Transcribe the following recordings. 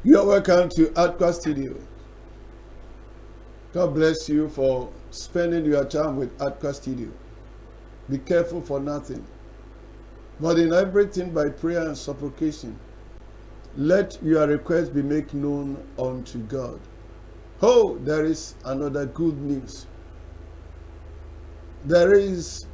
You are welcome to Adkwart Studios. God bless you for spending your time with Adkwart Studios. Be careful for nothing, but in everything by prayer and supplication, let your requests be made known unto God. Oh, there is another good news. There is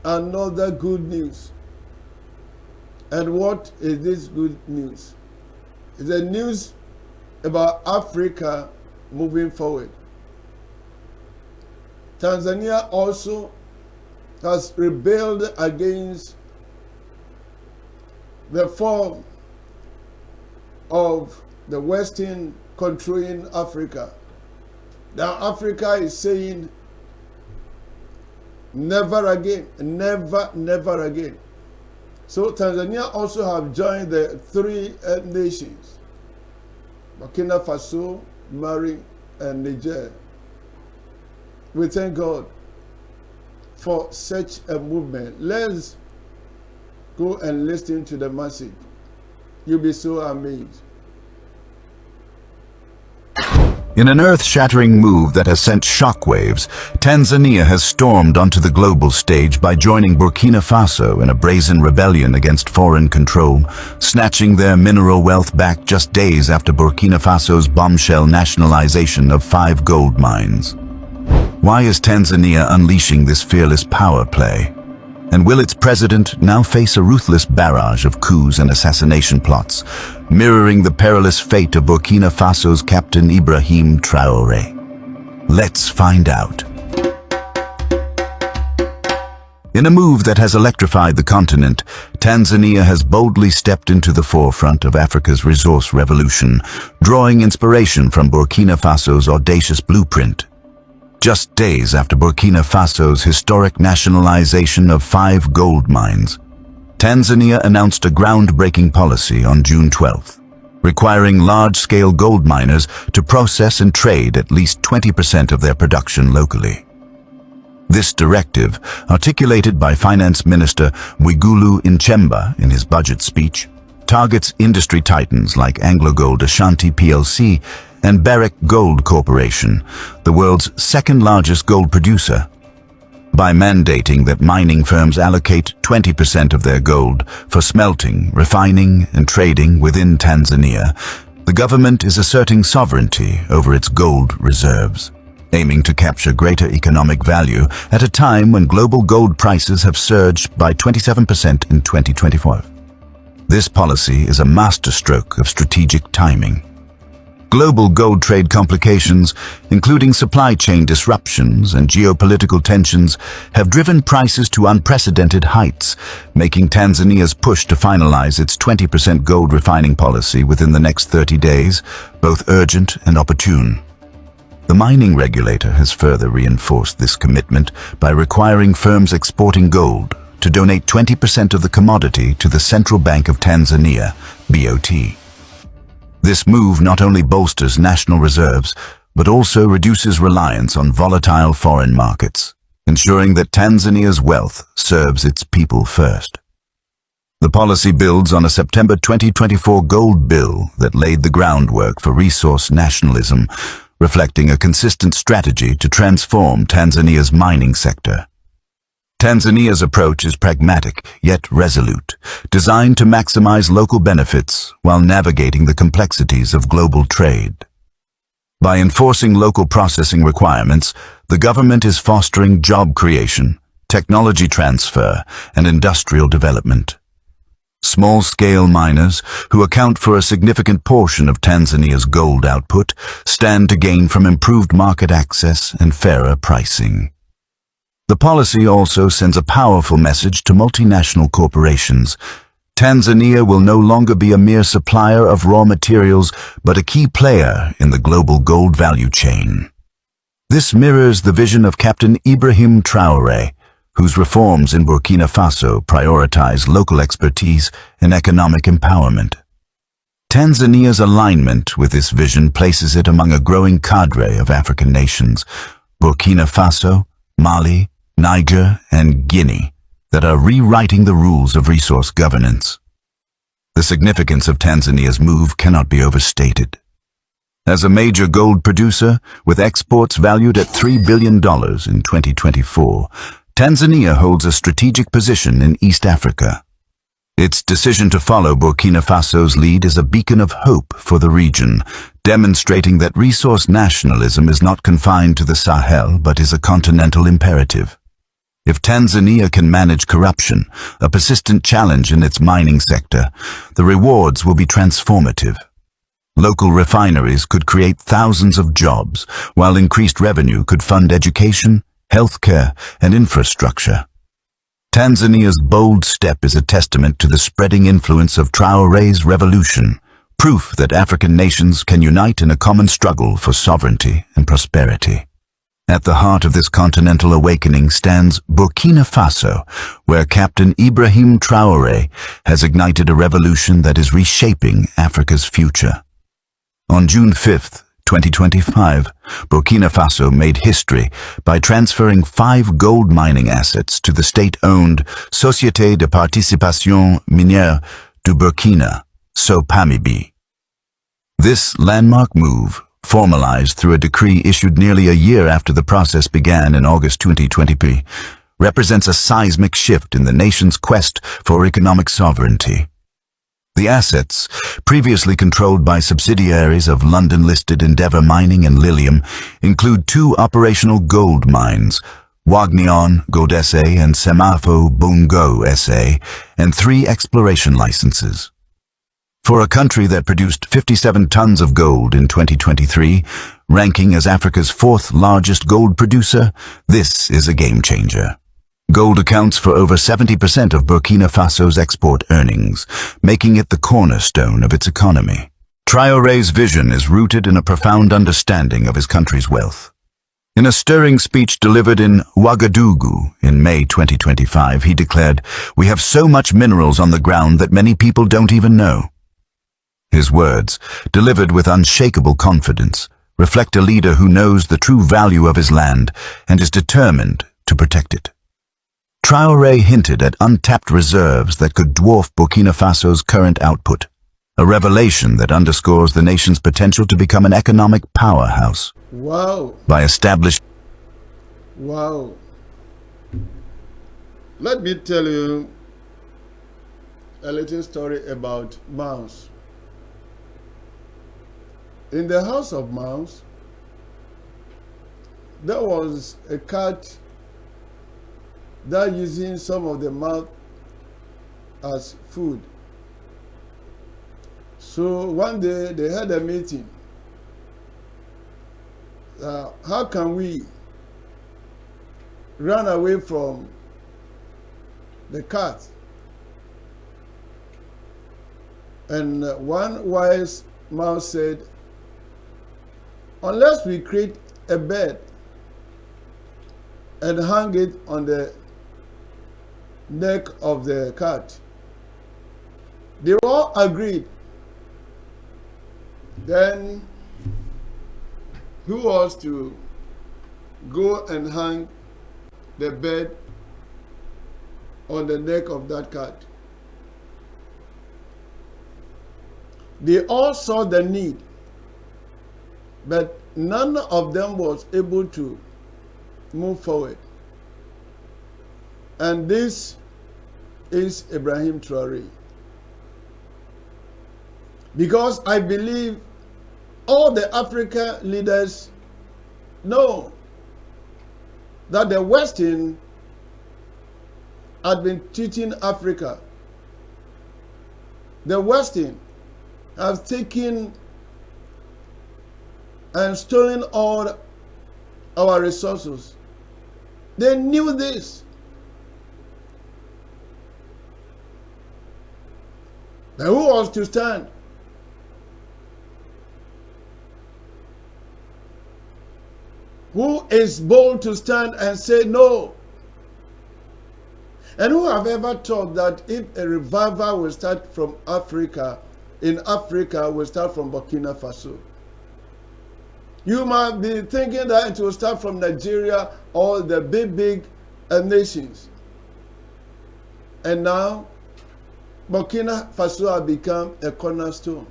another good news. And what is this good news? It's a news about Africa moving forward. Tanzania also has rebelled against the form of the Western controlling Africa. Now Africa is saying, never again, never again. So Tanzania also have joined the three nations, Burkina Faso, Mali, and Niger. We thank God for such a movement. Let's go and listen to the message. You'll be so amazed. In an earth-shattering move that has sent shockwaves, Tanzania has stormed onto the global stage by joining Burkina Faso in a brazen rebellion against foreign control, snatching their mineral wealth back just days after Burkina Faso's bombshell nationalization of 5 gold mines. Why is Tanzania unleashing this fearless power play? And will its president now face a ruthless barrage of coups and assassination plots, mirroring the perilous fate of Burkina Faso's Captain Ibrahim Traoré? Let's find out. In a move that has electrified the continent, Tanzania has boldly stepped into the forefront of Africa's resource revolution, drawing inspiration from Burkina Faso's audacious blueprint. Just days after Burkina Faso's historic nationalization of 5 gold mines, Tanzania announced a groundbreaking policy on June 12th, requiring large-scale gold miners to process and trade at least 20% of their production locally. This directive, articulated by Finance Minister Mwigulu Nchemba in his budget speech, targets industry titans like AngloGold Ashanti plc and Barrick Gold Corporation, the world's second-largest gold producer. By mandating that mining firms allocate 20% of their gold for smelting, refining, and trading within Tanzania, the government is asserting sovereignty over its gold reserves, aiming to capture greater economic value at a time when global gold prices have surged by 27% in 2024. This policy is a masterstroke of strategic timing. Global gold trade complications, including supply chain disruptions and geopolitical tensions, have driven prices to unprecedented heights, making Tanzania's push to finalize its 20% gold refining policy within the next 30 days both urgent and opportune. The mining regulator has further reinforced this commitment by requiring firms exporting gold to donate 20% of the commodity to the Central Bank of Tanzania, BOT. This move not only bolsters national reserves, but also reduces reliance on volatile foreign markets, ensuring that Tanzania's wealth serves its people first. The policy builds on a September 2024 gold bill that laid the groundwork for resource nationalism, reflecting a consistent strategy to transform Tanzania's mining sector. Tanzania's approach is pragmatic, yet resolute, designed to maximize local benefits while navigating the complexities of global trade. By enforcing local processing requirements, the government is fostering job creation, technology transfer, and industrial development. Small-scale miners, who account for a significant portion of Tanzania's gold output, stand to gain from improved market access and fairer pricing. The policy also sends a powerful message to multinational corporations. Tanzania will no longer be a mere supplier of raw materials, but a key player in the global gold value chain. This mirrors the vision of Captain Ibrahim Traoré, whose reforms in Burkina Faso prioritize local expertise and economic empowerment. Tanzania's alignment with this vision places it among a growing cadre of African nations, Burkina Faso, Mali, Niger, and Guinea, that are rewriting the rules of resource governance. The significance of Tanzania's move cannot be overstated. As a major gold producer, with exports valued at $3 billion in 2024, Tanzania holds a strategic position in East Africa. Its decision to follow Burkina Faso's lead is a beacon of hope for the region, demonstrating that resource nationalism is not confined to the Sahel but is a continental imperative. If Tanzania can manage corruption, a persistent challenge in its mining sector, the rewards will be transformative. Local refineries could create thousands of jobs, while increased revenue could fund education, healthcare, and infrastructure. Tanzania's bold step is a testament to the spreading influence of Traoré's revolution, proof that African nations can unite in a common struggle for sovereignty and prosperity. At the heart of this continental awakening stands Burkina Faso, where Captain Ibrahim Traoré has ignited a revolution that is reshaping Africa's future. On June 5, 2025, Burkina Faso made history by transferring 5 gold mining assets to the state-owned Société de Participation Minière du Burkina, SOPAMIB. This landmark move, formalized through a decree issued nearly a year after the process began in August 2020, represents a seismic shift in the nation's quest for economic sovereignty. The assets, previously controlled by subsidiaries of London-listed Endeavour Mining and Lilium, include 2 operational gold mines, Wagnion Gold SA and Semafo Bongo SA, and 3 exploration licenses. For a country that produced 57 tons of gold in 2023, ranking as Africa's 4th largest gold producer, this is a game changer. Gold accounts for over 70% of Burkina Faso's export earnings, making it the cornerstone of its economy. Traoré's vision is rooted in a profound understanding of his country's wealth. In a stirring speech delivered in Ouagadougou in May 2025, he declared, "We have so much minerals on the ground that many people don't even know." His words, delivered with unshakable confidence, reflect a leader who knows the true value of his land and is determined to protect it. Traoré hinted at untapped reserves that could dwarf Burkina Faso's current output, a revelation that underscores the nation's potential to become an economic powerhouse. Wow. Wow. Let me tell you a little story about mouse. In the house of mouse, there was a cat that using some of the mouth as food. So one day they had a meeting. How can we run away from the cat? And one wise mouse said, unless we create a bed and hang it on the neck of the cat. They all agreed. Then who was to go and hang the bed on the neck of that cat? They all saw the need, but none of them was able to move forward. And this is Ibrahim Traoré. Because I believe all the Africa leaders know that the Western had been teaching Africa. The Western have taken and stolen all our resources. They knew this. But who was to stand? Who is bold to stand and say no? And who have ever thought that if a revival will start from Africa, in Africa will start from Burkina Faso? You might be thinking that it will start from Nigeria or the big nations. And now, Burkina Faso has become a cornerstone.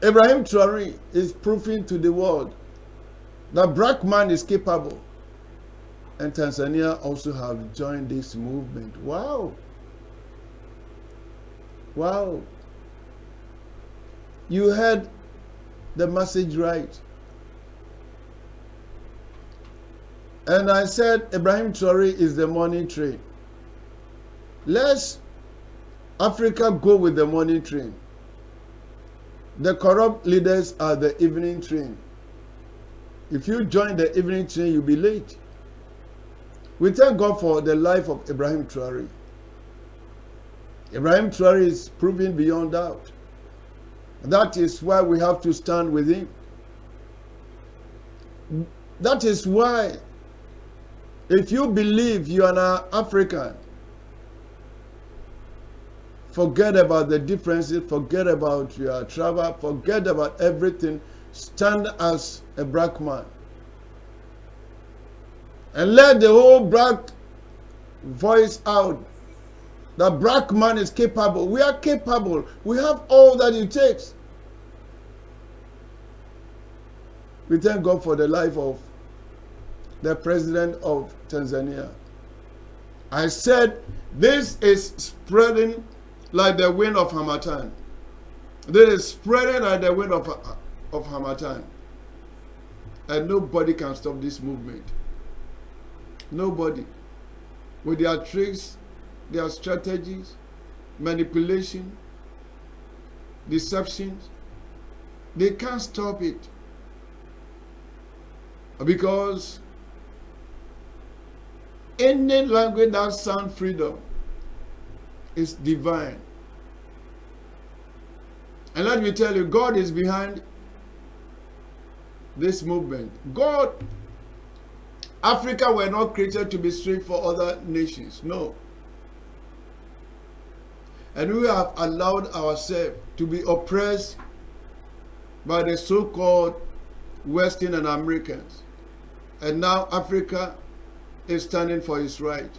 Ibrahim Traoré is proving to the world that black man is capable. And Tanzania also have joined this movement. Wow. Wow. You heard the message right. And I said Ibrahim Traoré is the morning train. Let's Africa go with the morning train. The corrupt leaders are the evening train. If you join the evening train, you'll be late. We thank God for the life of Ibrahim Traoré. Ibrahim Traoré is proving beyond doubt. That is why we have to stand with him. That is why, if you believe you are an African, forget about the differences, forget about your travel, forget about everything. Stand as a black man. And let the whole black voice out. The black man is capable. We are capable. We have all that it takes. We thank God for the life of the president of Tanzania. I said this is spreading like the wind of Harmattan. This is spreading like the wind of Harmattan. And nobody can stop this movement. Nobody. With their tricks, their strategies, manipulation, deceptions, they can't stop it. Because any language that sounds freedom is divine. And let me tell you, God is behind this movement. God, Africa were not created to be slave for other nations. No. And we have allowed ourselves to be oppressed by the so-called Western and Americans. And now Africa is standing for its right.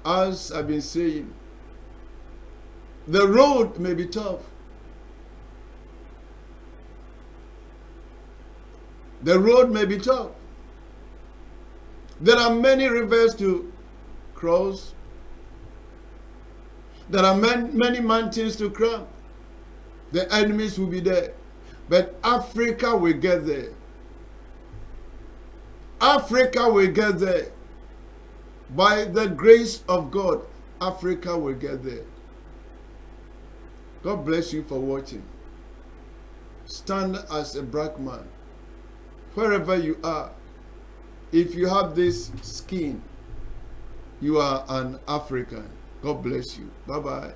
As I've been saying, the road may be tough. The road may be tough. There are many rivers to cross. There are many mountains to climb. The enemies will be there. But Africa will get there. Africa will get there. By the grace of God, Africa will get there. God bless you for watching. Stand as a black man. Wherever you are, if you have this skin, you are an African. God bless you. Bye-bye.